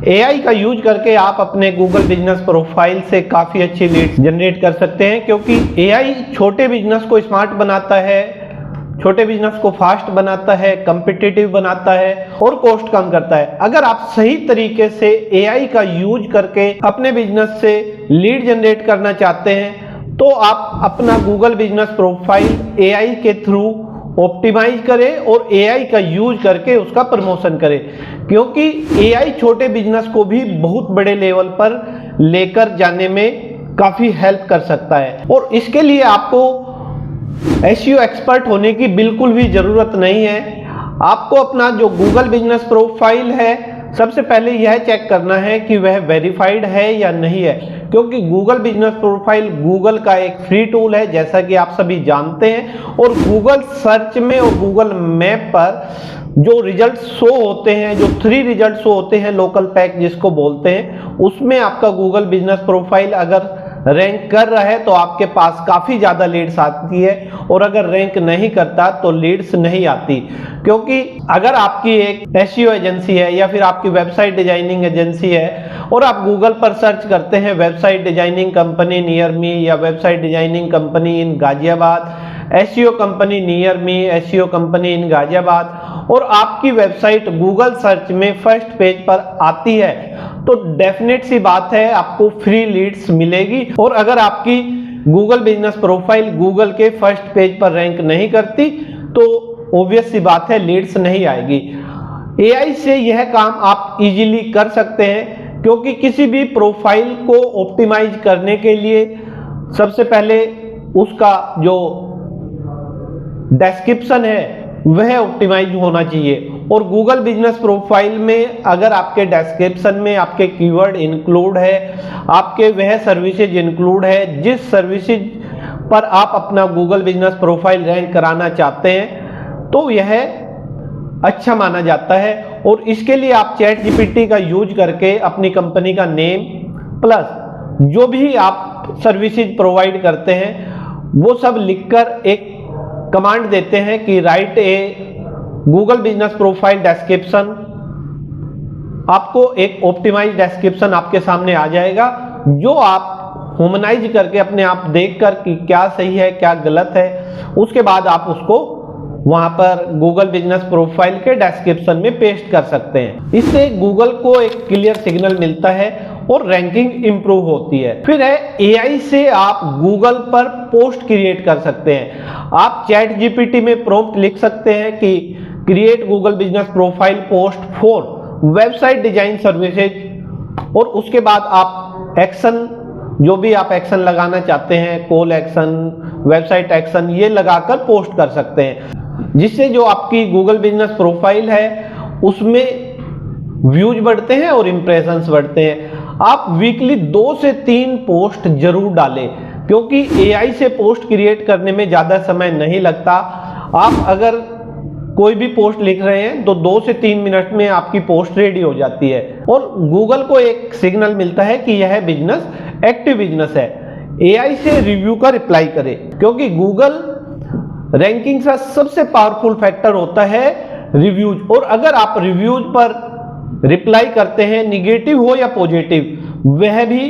AI का use करके आप अपने गूगल बिजनेस प्रोफाइल से काफ़ी अच्छी लीड्स जनरेट कर सकते हैं, क्योंकि एआई छोटे बिजनेस को स्मार्ट बनाता है, छोटे बिजनेस को फास्ट बनाता है, कम्पिटिटिव बनाता है और कॉस्ट कम करता है। अगर आप सही तरीके से एआई का यूज करके अपने बिजनेस से लीड जनरेट करना चाहते हैं तो आप अपना गूगल बिजनेस प्रोफाइल एआई के थ्रू ऑप्टिमाइज करें और एआई का यूज करके उसका प्रमोशन करें, क्योंकि एआई छोटे बिजनेस को भी बहुत बड़े लेवल पर लेकर जाने में काफ़ी हेल्प कर सकता है। और इसके लिए आपको एसईओ एक्सपर्ट होने की बिल्कुल भी ज़रूरत नहीं है। आपको अपना जो गूगल बिजनेस प्रोफाइल है सबसे पहले यह चेक करना है कि वह वेरीफाइड है या नहीं है, क्योंकि गूगल बिजनेस प्रोफाइल गूगल का एक फ्री टूल है जैसा कि आप सभी जानते हैं। और गूगल सर्च में और गूगल मैप पर जो रिजल्ट शो होते हैं, जो 3 रिजल्ट शो होते हैं, लोकल पैक जिसको बोलते हैं, उसमें आपका गूगल बिजनेस प्रोफाइल अगर रैंक कर रहा है तो आपके पास काफ़ी ज़्यादा लीड्स आती है, और अगर रैंक नहीं करता तो लीड्स नहीं आती। क्योंकि अगर आपकी एक एसईओ एजेंसी है या फिर आपकी वेबसाइट डिजाइनिंग एजेंसी है और आप गूगल पर सर्च करते हैं website designing company near me या website designing company in Ghaziabad, SEO company near me, SEO company in Ghaziabad, और आपकी वेबसाइट गूगल सर्च में फर्स्ट पेज पर आती है तो डेफिनेट सी बात है आपको फ्री लीड्स मिलेगी। और अगर आपकी गूगल बिजनेस प्रोफाइल गूगल के फर्स्ट पेज पर रैंक नहीं करती तो ऑब्वियस सी बात है लीड्स नहीं आएगी। एआई से यह काम आप इजीली कर सकते हैं, क्योंकि किसी भी प्रोफाइल को ऑप्टिमाइज करने के लिए सबसे पहले उसका जो डिस्क्रिप्शन है वह ऑप्टिमाइज होना चाहिए। और गूगल बिजनेस प्रोफाइल में अगर आपके डिस्क्रिप्शन में आपके कीवर्ड इंक्लूड है, आपके वह सर्विसेज इंक्लूड है जिस सर्विसेज पर आप अपना गूगल बिजनेस प्रोफाइल रैंक कराना चाहते हैं, तो यह अच्छा माना जाता है। और इसके लिए आप चैट जीपीटी का यूज करके अपनी कंपनी का नेम प्लस जो भी आप सर्विसेज प्रोवाइड करते हैं वो सब लिखकर एक कमांड देते हैं कि राइट ए गूगल बिजनेस प्रोफाइल डिस्क्रिप्शन। आपको एक ऑप्टिमाइज डिस्क्रिप्शन आपके सामने आ जाएगा जो आप ह्यूमनाइज करके अपने आप देखकर कि क्या सही है क्या गलत है, उसके बाद आप उसको वहां पर गूगल बिजनेस प्रोफाइल के डिस्क्रिप्शन में पेस्ट कर सकते हैं। इससे गूगल को एक क्लियर सिग्नल मिलता है और रैंकिंग इंप्रूव होती है। फिर है एआई से आप गूगल पर पोस्ट क्रिएट कर सकते हैं। आप चैट जीपीटी में प्रॉम्प्ट लिख सकते हैं कि create Google business profile post for website design services, और उसके बाद आप एक्शन जो भी आप एक्शन लगाना चाहते हैं, कॉल एक्शन, वेबसाइट एक्शन, ये लगाकर पोस्ट कर सकते हैं, जिससे जो आपकी गूगल बिजनेस प्रोफाइल है उसमें व्यूज बढ़ते हैं और इंप्रेशंस बढ़ते हैं। आप वीकली 2 से 3 पोस्ट जरूर डालें, क्योंकि एआई से पोस्ट क्रिएट करने में ज़्यादा समय नहीं लगता। आप अगर कोई भी पोस्ट लिख रहे हैं तो 2 से 3 मिनट में आपकी पोस्ट रेडी हो जाती है और गूगल को एक सिग्नल मिलता है कि यह बिजनेस एक्टिव बिजनेस है। एआई से रिव्यू का रिप्लाई करें, क्योंकि गूगल रैंकिंग का सबसे पावरफुल फैक्टर होता है रिव्यूज, और अगर आप रिव्यूज पर रिप्लाई करते हैं, निगेटिव हो या पॉजिटिव, वह भी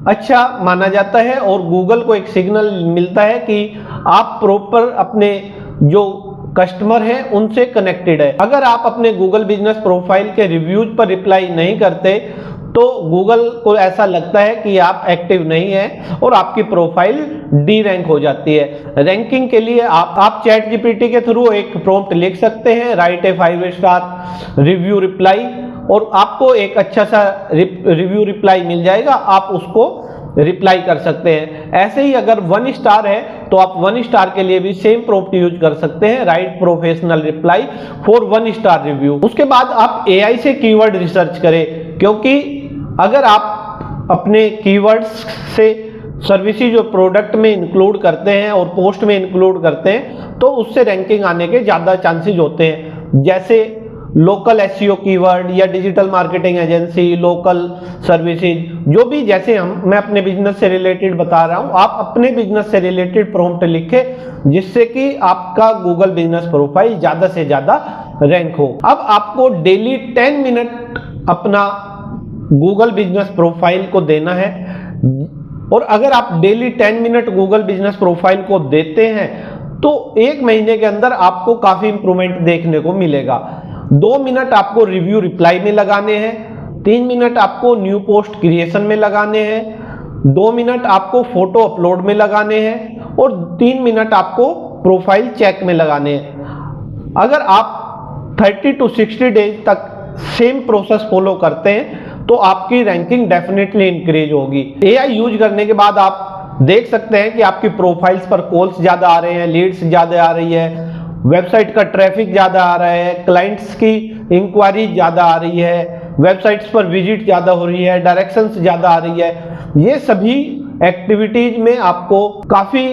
अच्छा माना जाता है और गूगल को एक सिग्नल मिलता है कि आप प्रॉपर अपने जो कस्टमर है उनसे कनेक्टेड है। अगर आप अपने गूगल बिजनेस प्रोफाइल के रिव्यूज पर रिप्लाई नहीं करते तो गूगल को ऐसा लगता है कि आप एक्टिव नहीं है और आपकी प्रोफाइल डी रैंक हो जाती है। रैंकिंग के लिए आप चैट जीपीटी के थ्रू एक प्रॉम्प्ट लिख सकते हैं, राइट ए 5 स्टार रिव्यू रिप्लाई, और आपको एक अच्छा सा रिव्यू रिप्लाई मिल जाएगा। आप उसको रिप्लाई कर सकते हैं। ऐसे ही अगर 1 स्टार है तो आप 1 स्टार के लिए भी सेम प्रॉम्प्ट यूज कर सकते हैं, right professional reply for 1 star review. उसके बाद आप एआई से कीवर्ड रिसर्च करें, क्योंकि अगर आप अपने कीवर्ड्स से सर्विसेज और प्रोडक्ट में इंक्लूड करते हैं और पोस्ट में इंक्लूड करते हैं तो उससे रैंकिंग आने के ज़्यादा चांसेस होते हैं। जैसे लोकल एसईओ कीवर्ड या digital marketing agency, local services, जो भी, जैसे मैं अपने बिजनेस से रिलेटेड बता रहा हूं, आप अपने बिजनेस से रिलेटेड प्रॉम्प्ट लिखें जिससे कि आपका गूगल बिजनेस प्रोफाइल ज़्यादा से ज़्यादा रैंक हो। अब आपको डेली 10 मिनट अपना गूगल बिजनेस प्रोफाइल को देना है। और अगर आप daily 10 minute Google business profile को देते हैं तो 1 महीने के अंदर आपको काफी इंप्रूवमेंट देखने को मिलेगा। 2 मिनट आपको रिव्यू रिप्लाई में लगाने हैं, 3 मिनट आपको न्यू पोस्ट क्रिएशन में लगाने हैं, 2 मिनट आपको फोटो अपलोड में लगाने हैं और 3 मिनट आपको प्रोफाइल चेक में लगाने हैं। अगर आप 30 to 60 डेज तक सेम प्रोसेस फॉलो करते हैं तो आपकी रैंकिंग डेफिनेटली इंक्रीज होगी। एआई यूज करने के बाद आप देख सकते हैं कि आपकी प्रोफाइल्स पर कॉल्स ज्यादा आ रहे हैं, लीड्स ज्यादा आ रही है, वेबसाइट का ट्रैफिक ज्यादा आ रहा है, क्लाइंट्स की इंक्वायरी ज्यादा आ रही है, वेबसाइट्स पर विजिट ज्यादा हो रही है, डायरेक्शंस ज्यादा आ रही है। ये सभी एक्टिविटीज में आपको काफी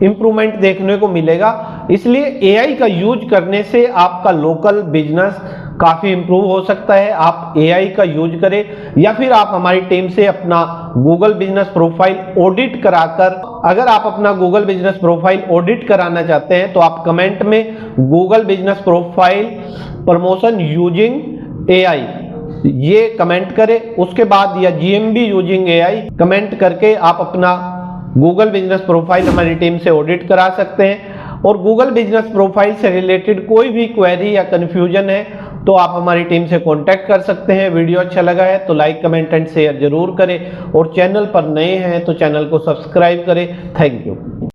इंप्रूवमेंट देखने को मिलेगा। इसलिए एआई का यूज करने से आपका लोकल बिजनेस काफी इंप्रूव हो सकता है। आप एआई का यूज करें या फिर आप हमारी टीम से अपना गूगल बिजनेस प्रोफाइल ऑडिट कराकर, अगर आप अपना गूगल बिजनेस प्रोफाइल ऑडिट कराना चाहते हैं तो आप कमेंट में Google business profile promotion using AI ये कमेंट करें। उसके बाद या जीएमबी यूजिंग एआई कमेंट करके आप अपना गूगल बिजनेस प्रोफाइल हमारी टीम से ऑडिट करा सकते हैं। और गूगल बिजनेस प्रोफाइल से रिलेटेड कोई भी क्वेरी या कंफ्यूजन है तो आप हमारी टीम से कांटेक्ट कर सकते हैं। वीडियो अच्छा लगा है तो लाइक, कमेंट एंड शेयर जरूर करें और चैनल पर नए हैं तो चैनल को सब्सक्राइब करें। Thank you.